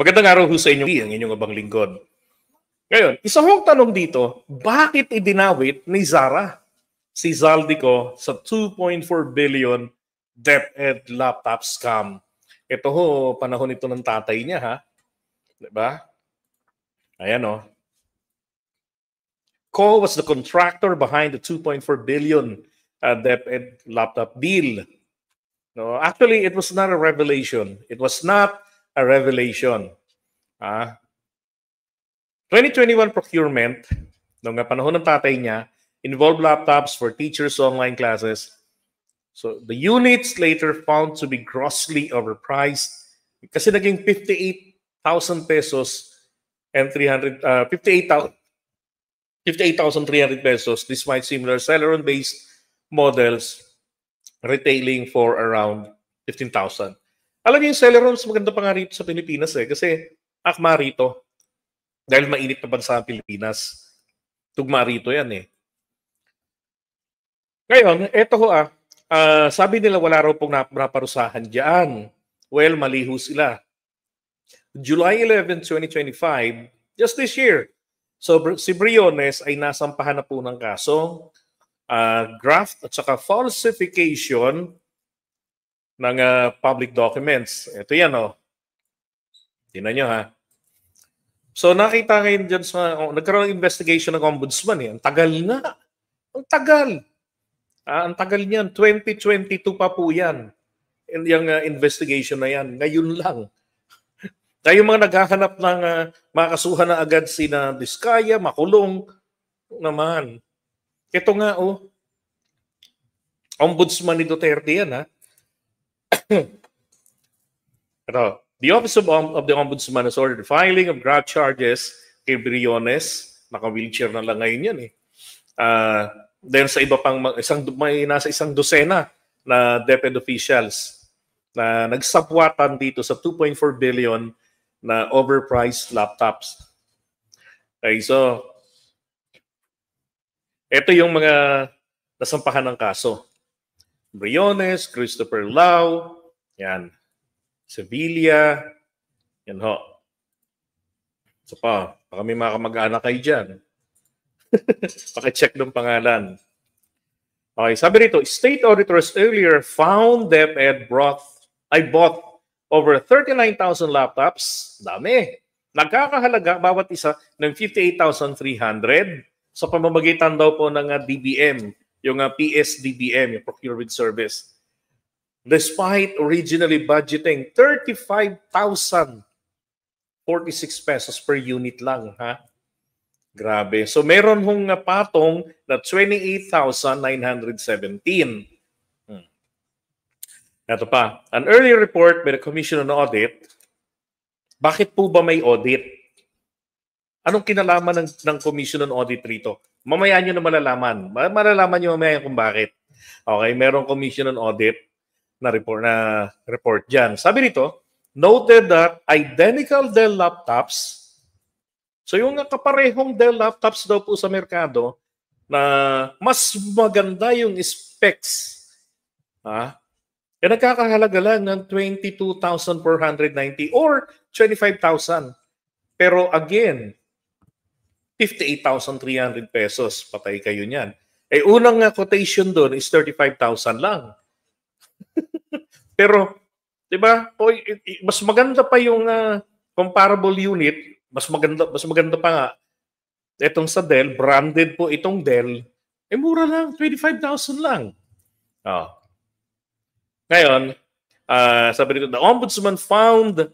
Magandang araw ho sa inyo, ang inyong abang lingkod. Ngayon, isa hong tanong dito, bakit idinawit ni Zara si Zaldico sa 2.4 billion DepEd laptop scam? Ito ho, panahon ito ng tatay niya, ha? Diba? Ayan o. Ko was the contractor behind the 2.4 billion DepEd laptop deal. No, actually, it was not a revelation. It was not a revelation. 2021 procurement, noong panahon ng tatay niya, involved laptops for teachers' online classes. So the units later found to be grossly overpriced kasi naging 58,000 pesos and 58,300 pesos despite similar Celeron-based models retailing for around 15,000. Alam niyo yung Celeron, maganda pa nga rito sa Pilipinas kasi akma rito. Dahil mainit na bansa ang Pilipinas. Tugma rito yan Ngayon, eto ho sabi nila wala raw pong naparusahan dyan. Well, mali ho sila. July 11, 2025, just this year, so si Briones ay nasampahan na po ng kaso, graft at saka falsification ng public documents. Ito yan Tingnan nyo So nakita ngayon dyan sa, nagkaroon ng investigation ng ombudsman Ang tagal nga. Ang tagal. Ang tagal niyan. 2022 pa po yan. Yung investigation na yan. Ngayon lang. Tayo mga naghahanap ng makasuhan na agad sina Diskaya, makulong naman. Ito nga ombudsman ni Duterte yan Ito. The Office of the Ombudsman has ordered the filing of graft charges kay Briones. Naka-wheelchair na lang ngayon yan Then sa iba pang, may nasa isang dosena na DepEd officials na nagsapwatan dito sa 2.4 billion na overpriced laptops. Okay, so ito yung mga nasampahan ng kaso. Briones, Christopher Lau, yan. Sevilla, yan ho. So baka may mga kamag-anak kayo dyan. Paki-check ng pangalan. Okay, sabi rito, state auditors earlier found DepEd bought over 39,000 laptops. Dami. Nagkakahalaga bawat isa ng 58,300 sa pamamagitan daw po ng DBM, yung PSDBM, yung Procurement Service. Despite originally budgeting 35,046 pesos per unit lang, Grabe. So meron hong patong na 28,917. Ito pa. An early report by the Commission on Audit. Bakit po ba may audit? Anong kinalaman ng Commission on Audit rito? Mamaya nyo na malalaman. Malalaman nyo mamaya kung bakit. Okay, merong Commission on Audit na report dyan. Sabi nito, noted that identical Dell laptops, so yung kaparehong Dell laptops daw po sa merkado na mas maganda yung specs, nagkakahalaga lang ng 22,490 or 25,000. Pero again, 58,300 pesos. Patay kayo niyan. Unang quotation doon is 35,000 lang. Pero, di ba, mas maganda pa yung comparable unit, mas maganda pa nga. Itong sa Dell, branded po itong Dell, mura lang, 25,000 lang. Ngayon, sabi dito, the Ombudsman found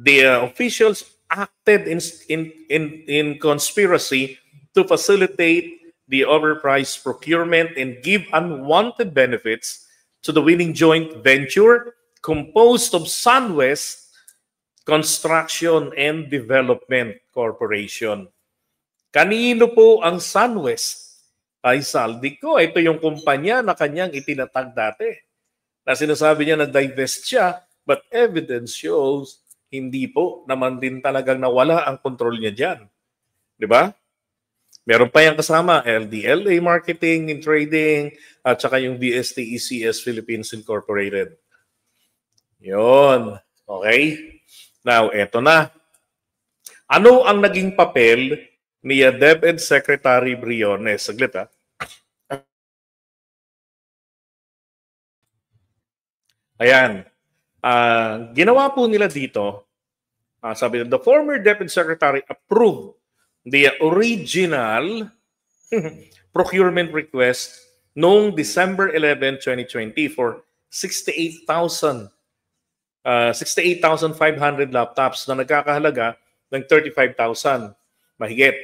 the officials acted in conspiracy to facilitate the overpriced procurement and give unwanted benefits to the winning joint venture composed of SunWest Construction and Development Corporation. Kanino po ang SunWest? Ay Zaldico. Ito yung kumpanya na kanyang itinatag dati. Na sinasabi niya nag-divest siya, but evidence shows hindi po naman din talagang nawala ang kontrol niya dyan. Di ba? Meron pa yung kasama, LDLA Marketing and Trading, at saka yung VST ECS Philippines Incorporated. Yun. Okay? Now, eto na. Ano ang naging papel ni DepEd Secretary Briones? Saglit ha. Ayan. Ginawa po nila dito, sabi nila, the former DepEd Secretary approved the original procurement request noong December 11, 2020 for 68,500 laptops na nagkakahalaga ng 35,000 mahigit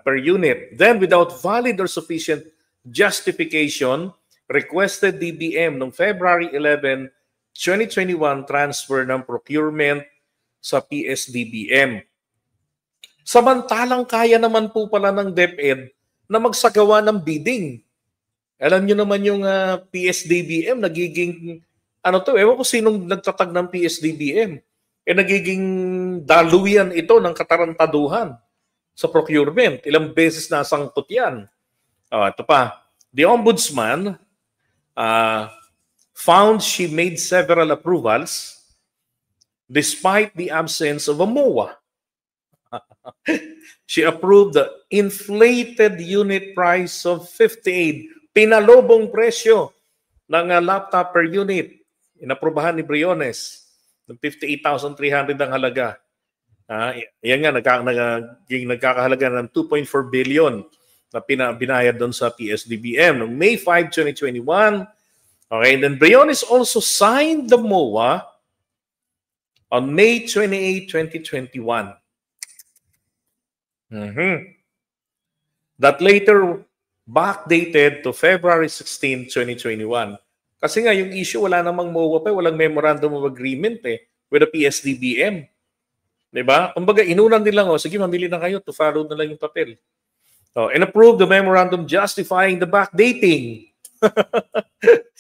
per unit. Then, without valid or sufficient justification, requested DBM noong February 11, 2021 transfer ng procurement sa PSDBM. Samantalang kaya naman po pala ng DepEd na magsagawa ng bidding. Alam nyo naman yung PSDBM, nagiging, ewan ko sinong nagtatag ng PSDBM. Nagiging daluyan ito ng katarantaduhan sa procurement. Ilang beses nasangkot yan. Ito pa. The Ombudsman found she made several approvals despite the absence of a MOA. She approved the inflated unit price of 58. Pinalobong presyo ng laptop per unit. Inaprubahan ni Briones. 58,300 ang halaga. Yan nga, nagkakahalaga ng 2.4 billion na binayad doon sa PSDBM noong May 5, 2021. Okay, and then Briones also signed the MOA on May 28, 2021. That later backdated to February 16, 2021. Kasi nga yung issue, wala namang MOA pa, walang memorandum of agreement with the PSDBM. Diba? Kumbaga, inunan din lang, sige, mamili na kayo, to follow na lang yung papel. And approve the memorandum justifying the backdating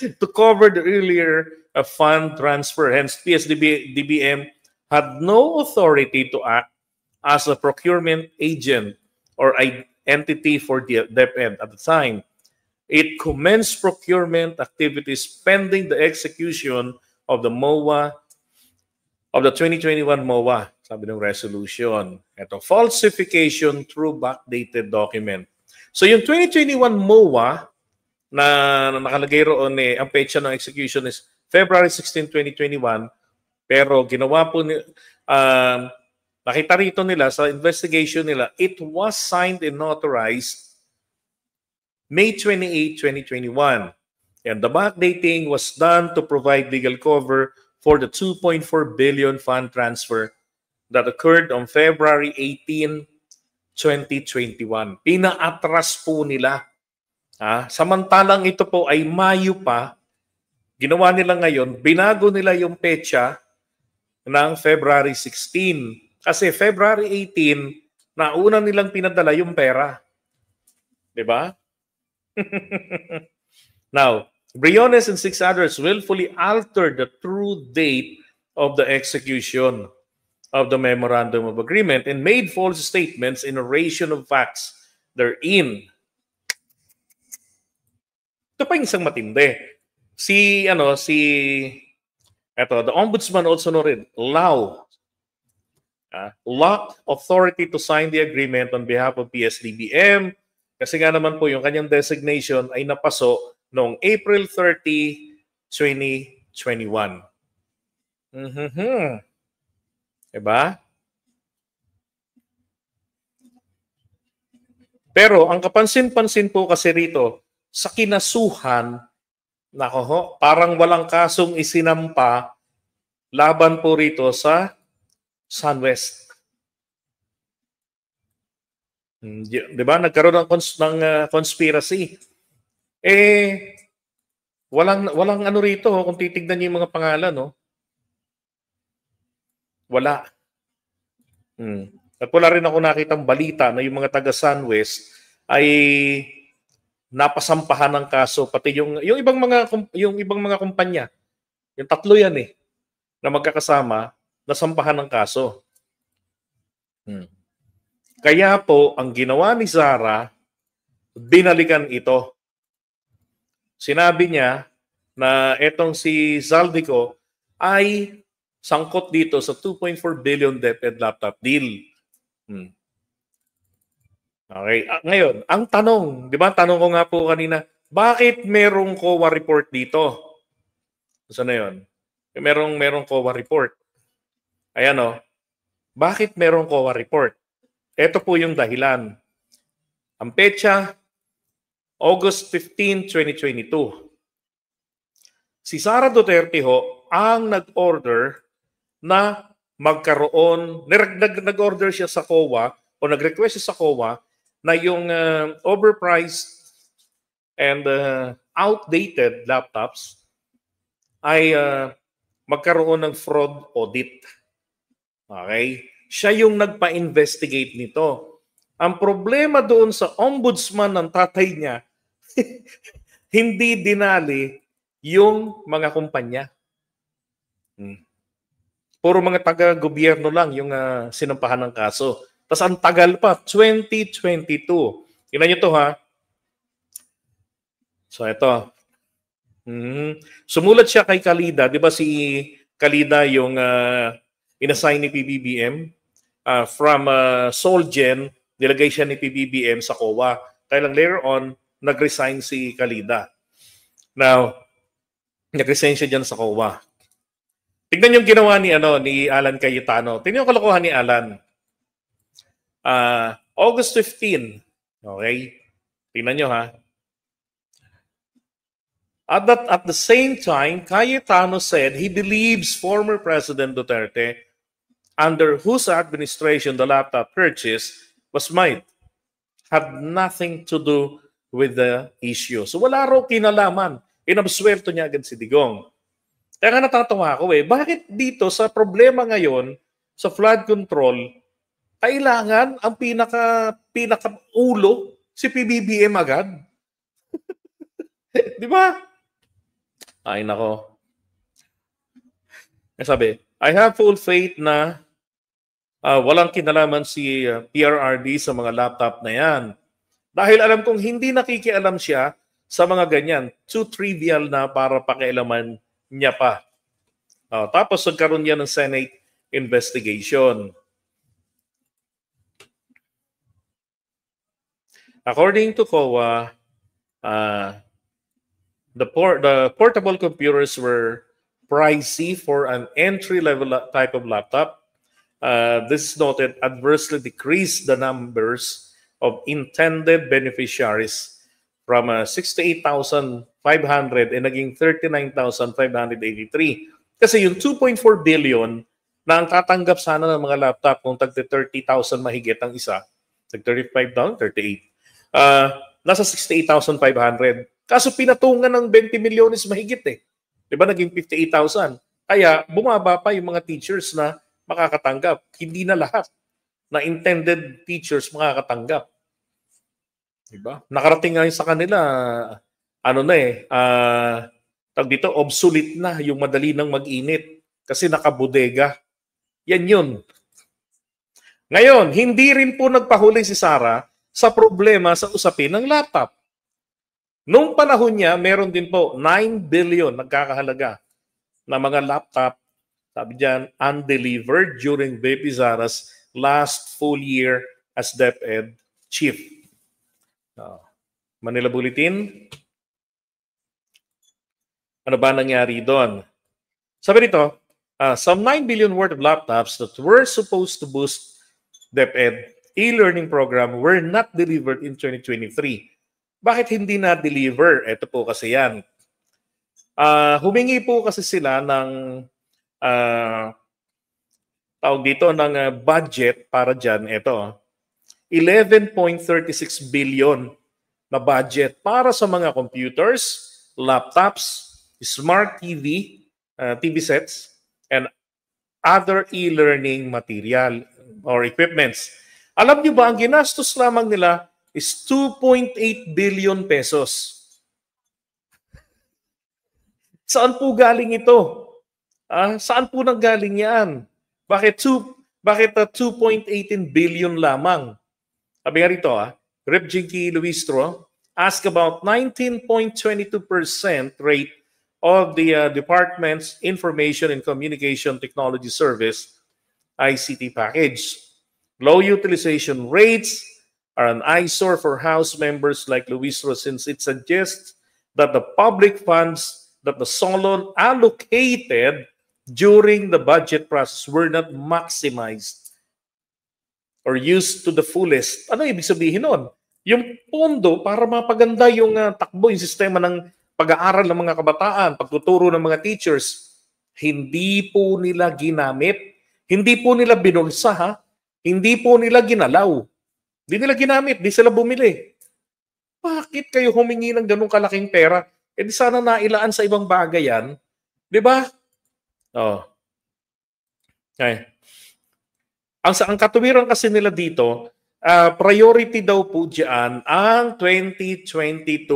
to cover the earlier fund transfer. Hence, PSDBM had no authority to act as a procurement agent or entity for the DepEd at the time. It commenced procurement activities pending the execution of the MOA, of the 2021 MOA, sabi ng resolution. Ito, falsification through backdated document. So yung 2021 MOA na nakalagay roon, ang petsa ng execution is February 16, 2021, pero ginawa po nakita rito nila sa investigation nila, it was signed and authorized May 28, 2021. And the backdating was done to provide legal cover for the 2.4 billion fund transfer that occurred on February 18, 2021. Pinaatras po nila. Samantalang ito po ay Mayo pa, ginawa nila ngayon, binago nila yung petsa ng February 16. Kasi February 18, nauna nilang pinadala yung pera. Diba? Now, Briones and 6 others willfully altered the true date of the execution of the Memorandum of Agreement and made false statements in oration of facts therein. Ito pa yung isang matindi. The Ombudsman also noted, lacked authority to sign the agreement on behalf of PSDBM. Kasi nga naman po yung kanyang designation ay napaso noong April 30, 2021. Diba? Pero ang kapansin-pansin po kasi rito, sa kinasuhan, parang walang kasong isinampa laban po rito sa SunWest. Diba? Nagkaroon ng conspiracy. Walang ano rito, kung titignan niyo yung mga pangalan, wala. At wala rin ako nakitang balita na yung mga taga SunWest ay napasampahan ng kaso, pati yung ibang mga kumpanya. Yung tatlo yan na magkakasama, nasampahan ng kaso. Kaya po, ang ginawa ni Zara, binalikan ito. Sinabi niya na etong si Zaldico ay sangkot dito sa 2.4 billion DepEd laptop deal. Okay. Ngayon, ang tanong, di ba, tanong ko nga po kanina, bakit merong COA report dito? Saan na yun? Merong COA report. Ayan o. Bakit merong COA report? Ito po yung dahilan. Ang petsa, August 15, 2022. Si Sara Duterte ho ang nag-order na magkaroon, nag-order siya sa COA o nag-request siya sa COA na yung overpriced and outdated laptops ay magkaroon ng fraud audit. Okay? Siya yung nagpa-investigate nito. Ang problema doon sa ombudsman ng tatay niya, hindi dinali yung mga kumpanya. Puro mga taga-gobyerno lang yung sinampahan ng kaso. Tapos ang tagal pa, 2022. Tingnan nyo to ha. So ito. Sumulat siya kay Kalida. Di ba si Kalida yung inassign ni PBBM? From Solgen, nilagay siya ni PBBM sa COA. Kaya lang later on, nag-resign si Kalida. Now, nag-resign siya dyan sa COA. Tignan yung ginawa ni Alan Cayetano. Tignan yung kalokohan ni Alan. August 15. Okay? Tignan nyo ha. At the same time, Cayetano said he believes former President Duterte, under whose administration the laptop purchase was made, had nothing to do with the issue. So wala raw kinalaman. Inabswerto niya agad si Digong. Kaya nga natatawa ako bakit dito sa problema ngayon sa flood control, kailangan ang pinaka-ulo si PBBM agad? Di ba? Ay nako. Sabi, I have full faith na walang kinalaman si PRRD sa mga laptop na yan. Dahil alam kong hindi nakikialam siya sa mga ganyan. Too trivial na para pakialaman niya pa. Tapos nagkaroon niya ng Senate investigation. According to COA, the portable computers were pricey for an entry-level type of laptop. This noted adversely decreased the numbers of intended beneficiaries from 68,500 and naging 39,583. Kasi yung 2.4 billion na ang tatanggap sana ng mga laptop kung tag 30,000 mahigit ang isa, tag 35,000, 38, nasa 68,500. Kaso pinatungan ng 20 milyones mahigit eh. Di ba naging 58,000? Kaya bumaba pa yung mga teachers na makakatanggap. Hindi na lahat na intended teachers makakatanggap. Diba? Nakarating nga sa kanila, tawag dito, obsolete na yung madali ng mag-init kasi nakabodega. Yan yun. Ngayon, hindi rin po nagpahuli si Sara sa problema sa usapin ng laptop. Noong panahon niya, meron din po 9 billion nagkakahalaga na mga laptop, sabi diyan, undelivered during VP Sara's last full year as DepEd Chief. Manila Bulletin. Ano ba nangyari doon? Sabi nito, some 9 billion worth of laptops that were supposed to boost DepEd e-learning program were not delivered in 2023. Bakit hindi na-deliver? Ito po kasi yan. Humingi po kasi sila ng tawag dito ng budget para dyan. Ito, 11.36 billion na budget para sa mga computers, laptops, smart TV, TV sets, and other e-learning material or equipments. Alam niyo ba, ang ginastos lamang nila is 2.8 billion pesos. Saan po galing ito? Saan po nanggaling yan? Bakit 2.18 billion lamang? Sabi nga rito, Rep. Jinky Luistro asked about 19.22% rate of the department's Information and Communication Technology Service, ICT package. Low utilization rates are an eyesore for House members like Luistro since it suggests that the public funds that the Solon allocated during the budget process were not maximized or used to the fullest. Ano ibig sabihin nun? Yung pondo para mapaganda yung takbo, yung sistema ng pag-aaral ng mga kabataan, pagtuturo ng mga teachers, hindi po nila ginamit, hindi po nila binulsa, ha? Hindi po nila ginalaw. Hindi nila ginamit, di sila bumili. Bakit kayo humingi ng ganung kalaking pera? Eh di sana nailaan sa ibang bagay yan. Di ba? Oh. Okay. Ang katuwiran kasi nila dito, priority daw po dyan ang 2022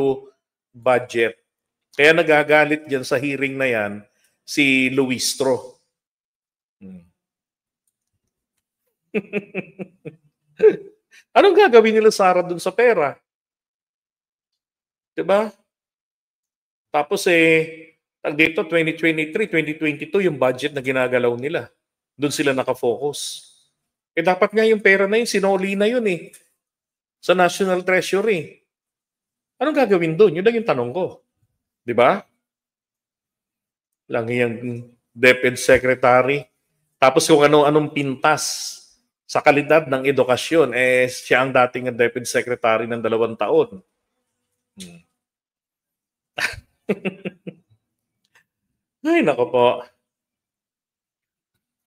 budget. Kaya nagagalit dyan sa hearing na yan si Luistro. Anong gagawin nila, Sara, dun sa pera? Diba? Tapos dito 2023, 2022 yung budget na ginagalaw nila. Doon sila nakafocus. Dapat nga yung pera na yun, sinoli na yun sa National Treasury. Anong gagawin doon? Yun lang yung tanong ko. Diba? Lang yung DepEd Secretary. Tapos kung anong pintas sa kalidad ng edukasyon, siya ang dating DepEd Secretary ng 2 taon. Ay, nako po.